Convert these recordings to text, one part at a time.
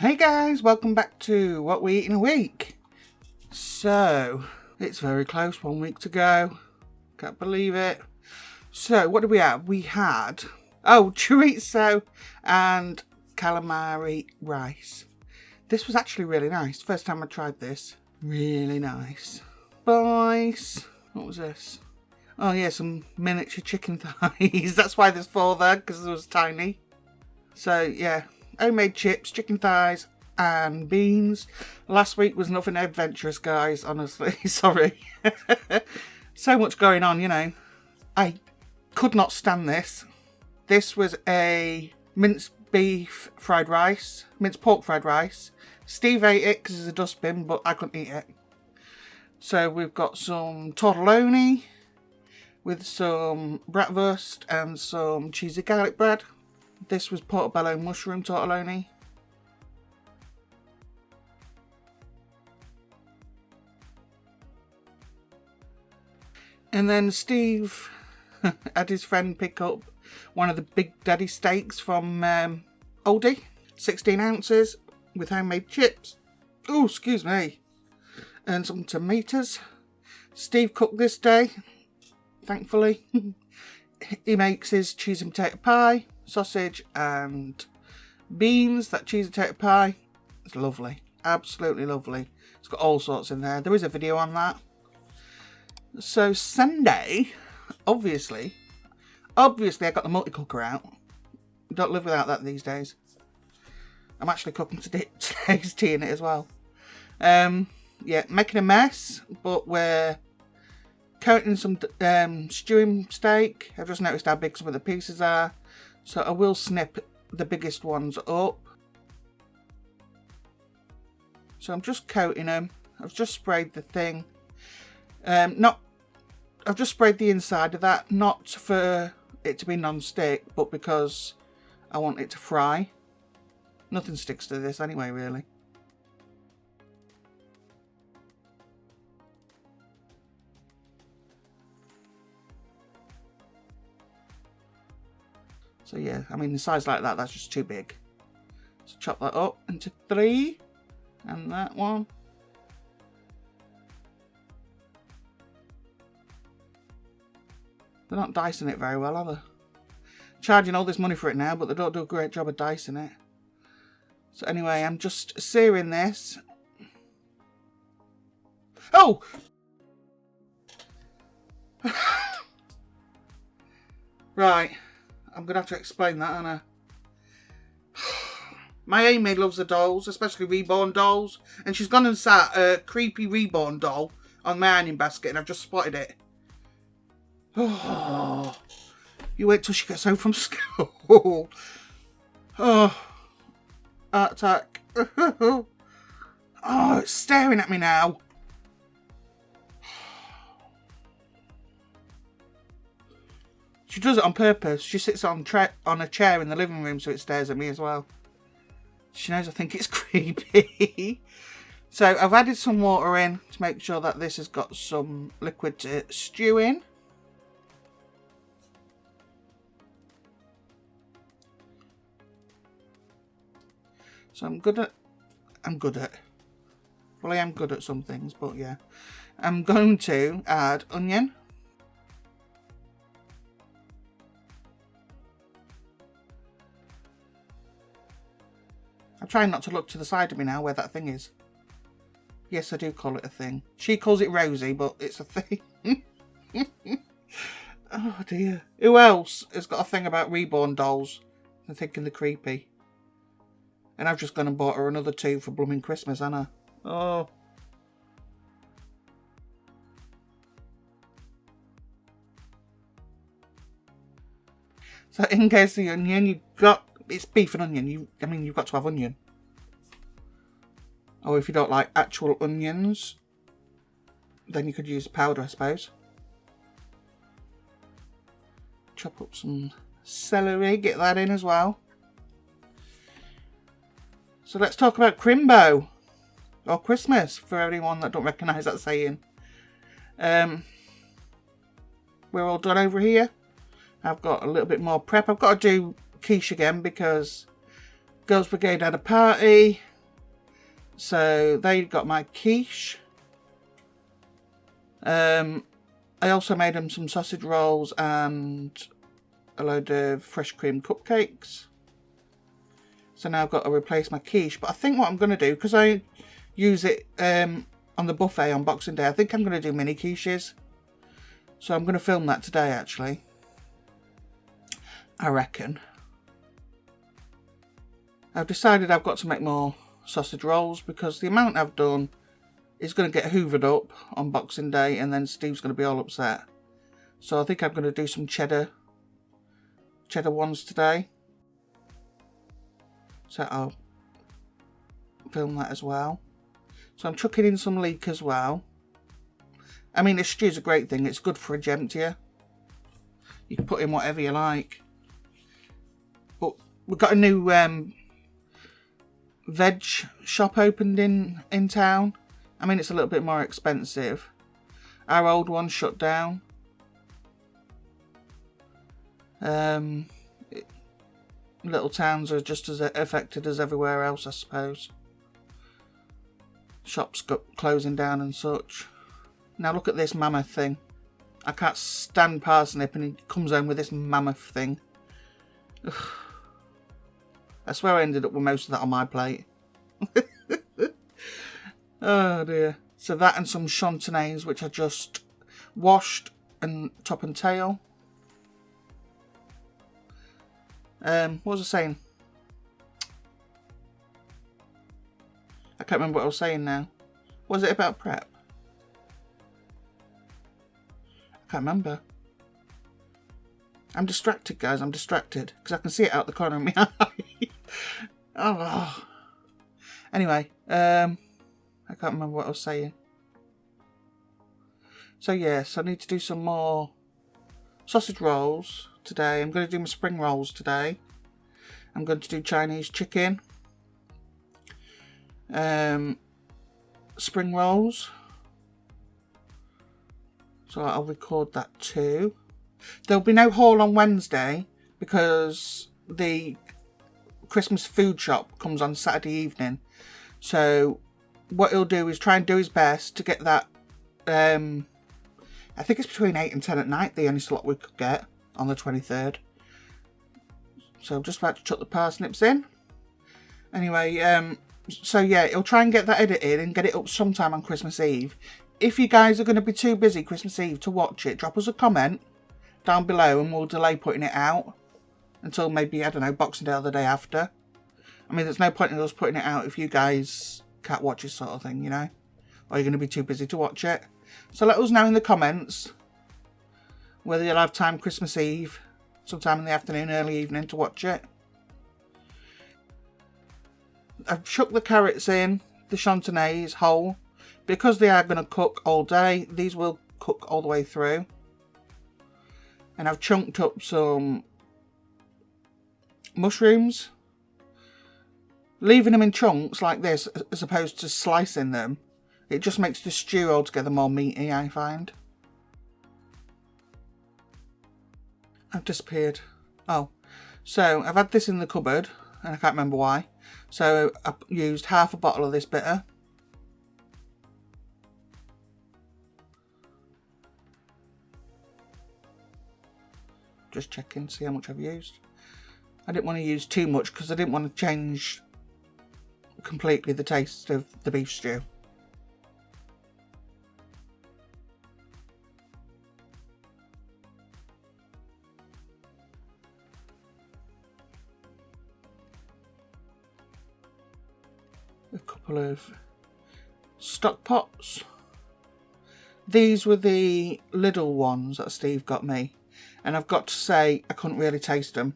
Hey guys, welcome back to What We Eat in a Week. So, it's very close, 1 week to go. Can't believe it. So, what did we have? We had, chorizo and calamari rice. This was actually really nice. First time I tried this. Really nice. Boys, what was this? Oh yeah, some miniature chicken thighs. That's why there's 4 there, because it was tiny. So yeah, homemade chips, chicken thighs and beans. Last week was nothing adventurous, guys, honestly. Sorry. So much going on, you know. I could not stand this. This was a minced beef fried rice, minced pork fried rice. Steve ate it because it's a dustbin, but I couldn't eat it. So we've got some tortelloni with some bratwurst and some cheesy garlic bread. This was portobello mushroom tortelloni. And then Steve had his friend pick up one of the Big Daddy steaks from Aldi, 16 ounces with homemade chips. Oh, excuse me. And some tomatoes. Steve cooked this day, thankfully. He makes his cheese and potato pie, sausage and beans. That cheese and potato pie is lovely, absolutely lovely. It's got all sorts in there. There is a video on that. So Sunday, obviously I got the multicooker out. Don't live without that these days. I'm actually cooking today's tea in it as well. Yeah, making a mess, but we're coating some stewing steak. I've just noticed how big some of the pieces are, so I will snip the biggest ones up. So I'm just coating them. I've just sprayed the thing. I've just sprayed the inside of that, not for it to be non-stick, but because I want it to fry. Nothing sticks to this anyway, really. So yeah, I mean, the size like that, that's just too big. So chop that up into 3, and that one. They're not dicing it very well, are they? Charging all this money for it now, but they don't do a great job of dicing it. So anyway, I'm just searing this. Oh! Right. I'm going to have to explain that, aren't I? My Amy loves the dolls, especially reborn dolls. And she's gone and sat a creepy reborn doll on my ironing basket, and I've just spotted it. Oh, you wait till she gets home from school. Oh, heart attack. Oh, it's staring at me now. She does it on purpose. She sits on a chair in the living room so it stares at me as well. She knows I think it's creepy. So I've added some water in to make sure that this has got some liquid to stew in. So I'm good at, well, I am good at some things, but yeah. I'm going to add onion. I'm trying not to look to the side of me now where that thing is. Yes, I do call it a thing. She calls it Rosie, but it's a thing. Oh dear. Who else has got a thing about reborn dolls? I'm thinking they're creepy. And I've just gone and bought her another 2 for blooming Christmas, haven't I? Oh. So in case the onion, it's beef and onion. You've got to have onion. Or if you don't like actual onions, then you could use powder, I suppose. Chop up some celery, get that in as well. So let's talk about Crimbo, or Christmas, for anyone that don't recognise that saying. We're all done over here. I've got a little bit more prep. I've got to do quiche again because Girls Brigade had a party. So they got my quiche. I also made them some sausage rolls and a load of fresh cream cupcakes. So now I've got to replace my quiche. But I think what I'm going to do, because I use it on the buffet on Boxing Day, I think I'm going to do mini quiches. So I'm going to film that today, actually. I reckon. I've decided I've got to make more sausage rolls because the amount I've done is going to get hoovered up on Boxing Day and then Steve's going to be all upset. So I think I'm going to do some cheddar ones today. So I'll film that as well. So I'm chucking in some leek as well. I mean, a stew's a great thing. It's good for a emptier. You can put in whatever you like. But we've got a new veg shop opened in town. I mean, it's a little bit more expensive. Our old one shut down. Little towns are just as affected as everywhere else, I suppose. Shops got closing down and such. Now look at this mammoth thing. I can't stand parsnip and he comes home with this mammoth thing. Ugh. I swear I ended up with most of that on my plate. Oh dear. So that and some chantenays which I just washed and top and tail. What was I saying? I can't remember what I was saying now. Was it about prep? I can't remember. I'm distracted, guys. I'm distracted because I can see it out the corner of my eye. Oh. Anyway, I can't remember what I was saying. So yes, I need to do some more sausage rolls today. I'm going to do my spring rolls today. I'm going to do Chinese chicken. Spring rolls. So I'll record that too. There'll be no haul on Wednesday because the Christmas food shop comes on Saturday evening. So what he'll do is try and do his best to get that. I think it's between 8 and 10 at night, the only slot we could get on the 23rd. So I'm just about to chuck the parsnips in. Anyway, so yeah, he'll try and get that edited and get it up sometime on Christmas Eve. If you guys are going to be too busy Christmas Eve to watch it, drop us a comment down below and we'll delay putting it out until maybe, I don't know, Boxing Day or the day after. I mean, there's no point in us putting it out if you guys can't watch it, sort of thing, you know? Or you're going to be too busy to watch it. So let us know in the comments whether you'll have time Christmas Eve, sometime in the afternoon, early evening to watch it. I've chucked the carrots in, the chantenays whole. Because they are going to cook all day, these will cook all the way through. And I've chunked up some mushrooms. Leaving them in chunks like this, as opposed to slicing them, it just makes the stew altogether more meaty, I find. I've disappeared. Oh, so I've had this in the cupboard, and I can't remember why. So I used half a bottle of this bitter. Just checking, see how much I've used. I didn't want to use too much because I didn't want to change completely the taste of the beef stew. A couple of stock pots. These were the little ones that Steve got me. And I've got to say, I couldn't really taste them.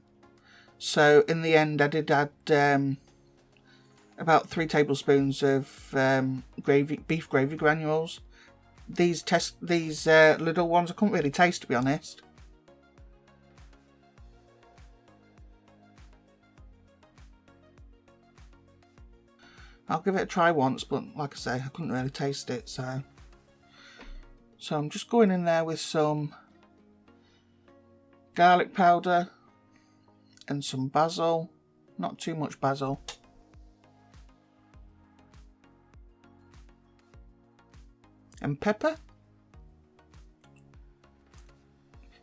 So in the end, I did add about 3 tablespoons of beef gravy granules. These little ones I couldn't really taste, to be honest. I'll give it a try once, but like I say, I couldn't really taste it. So I'm just going in there with some garlic powder and some basil, not too much basil. and pepper.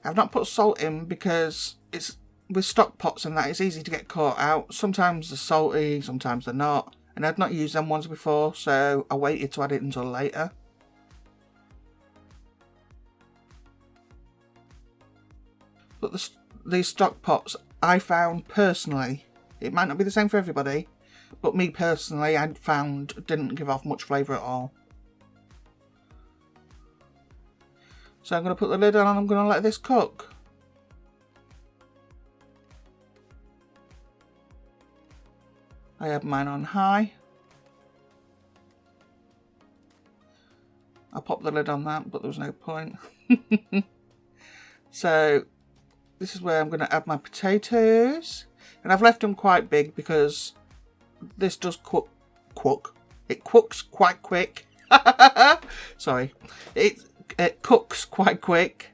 I've not put salt in because it's with stock pots and that, it's easy to get caught out. Sometimes they're salty, sometimes they're not. And I'd not used them ones before, so I waited to add it until later. But these stock pots, I found personally, it might not be the same for everybody, but me personally, I found didn't give off much flavour at all. So I'm going to put the lid on and I'm going to let this cook. I had mine on high. I popped the lid on that, but there was no point. So this is where I'm going to add my potatoes. And I've left them quite big because this does cook. It cooks quite quick. Sorry. It cooks quite quick.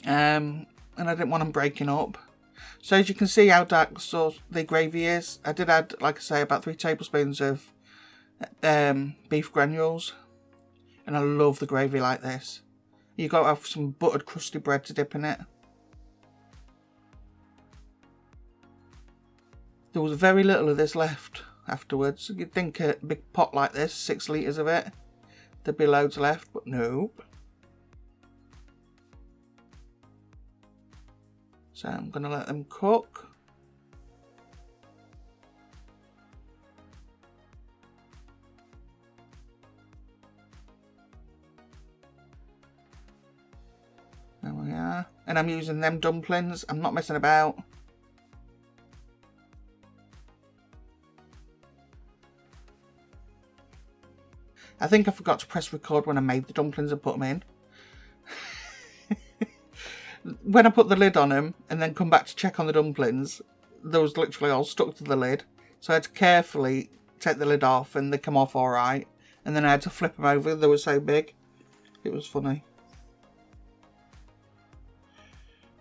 And I didn't want them breaking up. So as you can see how dark the gravy is, I did add, like I say, about 3 tablespoons of beef granules. And I love the gravy like this. You've got to have some buttered crusty bread to dip in it. There was very little of this left afterwards. You'd think a big pot like this, 6 litres of it, there'd be loads left, but nope. So I'm going to let them cook. There we are. And I'm using them dumplings. I'm not messing about. I think I forgot to press record when I made the dumplings and put them in. When I put the lid on them and then come back to check on the dumplings, they was literally all stuck to the lid. So I had to carefully take the lid off and they come off alright. And then I had to flip them over, they were so big. It was funny.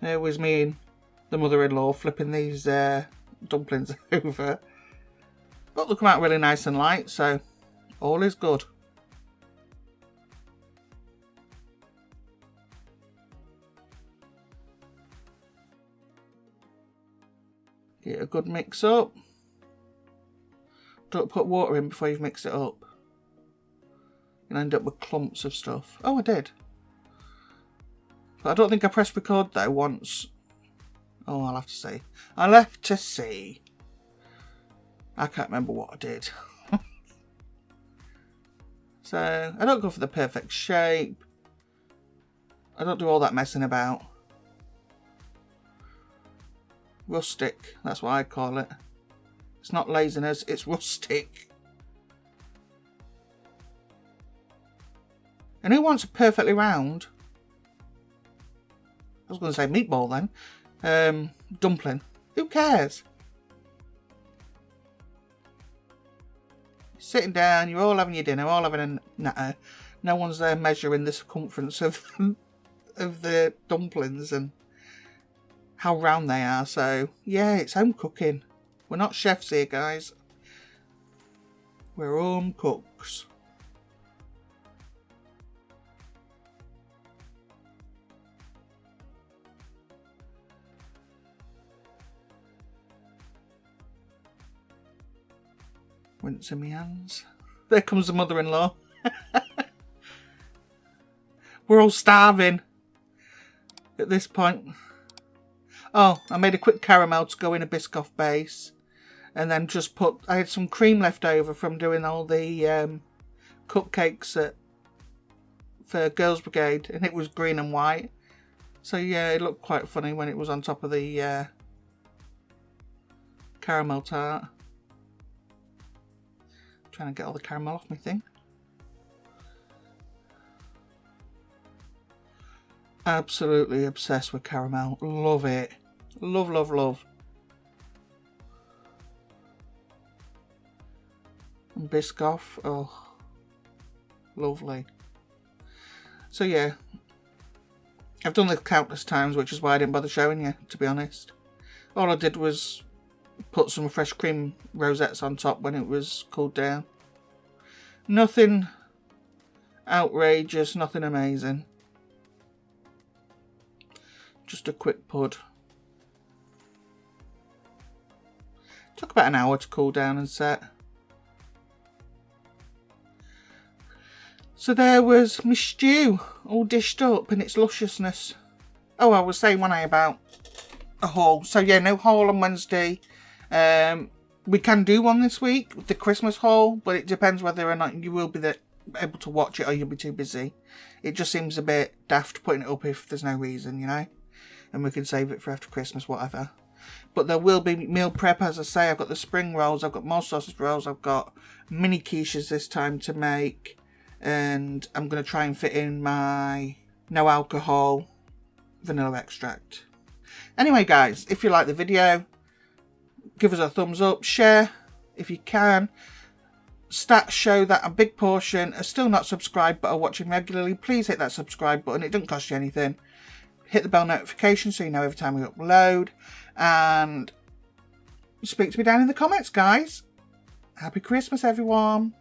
There was me and the mother-in-law flipping these dumplings over. But they come out really nice and light, so all is good. Get a good mix up. Don't put water in before you've mixed it up. You'll end up with clumps of stuff. Oh, I did. But I don't think I pressed record though once. Oh, I'll have to see. I'll have to see. I can't remember what I did. So, I don't go for the perfect shape. I don't do all that messing about. Rustic, that's what I call it. It's not laziness, it's rustic. And who wants a perfectly round? I was going to say meatball then. Dumpling. Who cares? Sitting down, you're all having your dinner, all having a natter. No one's there measuring the circumference of the dumplings and how round they are. So yeah, it's home cooking. We're not chefs here, guys. We're home cooks. Rinse in my hands. There comes the mother-in-law. We're all starving at this point. Oh, I made a quick caramel to go in a Biscoff base. And then just I had some cream left over from doing all the cupcakes for Girls Brigade. And it was green and white. So yeah, it looked quite funny when it was on top of the caramel tart. Trying to get all the caramel off my thing. Absolutely obsessed with caramel. Love it. Love, love, love. And Biscoff. Oh, lovely. So yeah, I've done this countless times, which is why I didn't bother showing you, to be honest. All I did was put some fresh cream rosettes on top when it was cooled down. Nothing outrageous, nothing amazing. Just a quick pud. Took about an hour to cool down and set. So there was my stew, all dished up in its lusciousness. Oh, I was saying one about a haul. So yeah, no haul on Wednesday. We can do one this week, the Christmas haul, but it depends whether or not you will be able to watch it or you'll be too busy. It just seems a bit daft putting it up if there's no reason, you know? And we can save it for after Christmas, whatever. But there will be meal prep, as I say. I've got the spring rolls, I've got more sausage rolls, I've got mini quiches this time to make. And I'm going to try and fit in my no alcohol vanilla extract. Anyway, guys, if you like the video, give us a thumbs up, share if you can. Stats show that a big portion are still not subscribed but are watching regularly. Please hit that subscribe button. It doesn't cost you anything. Hit the bell notification so you know every time we upload. And speak to me down in the comments, guys. Happy Christmas, everyone.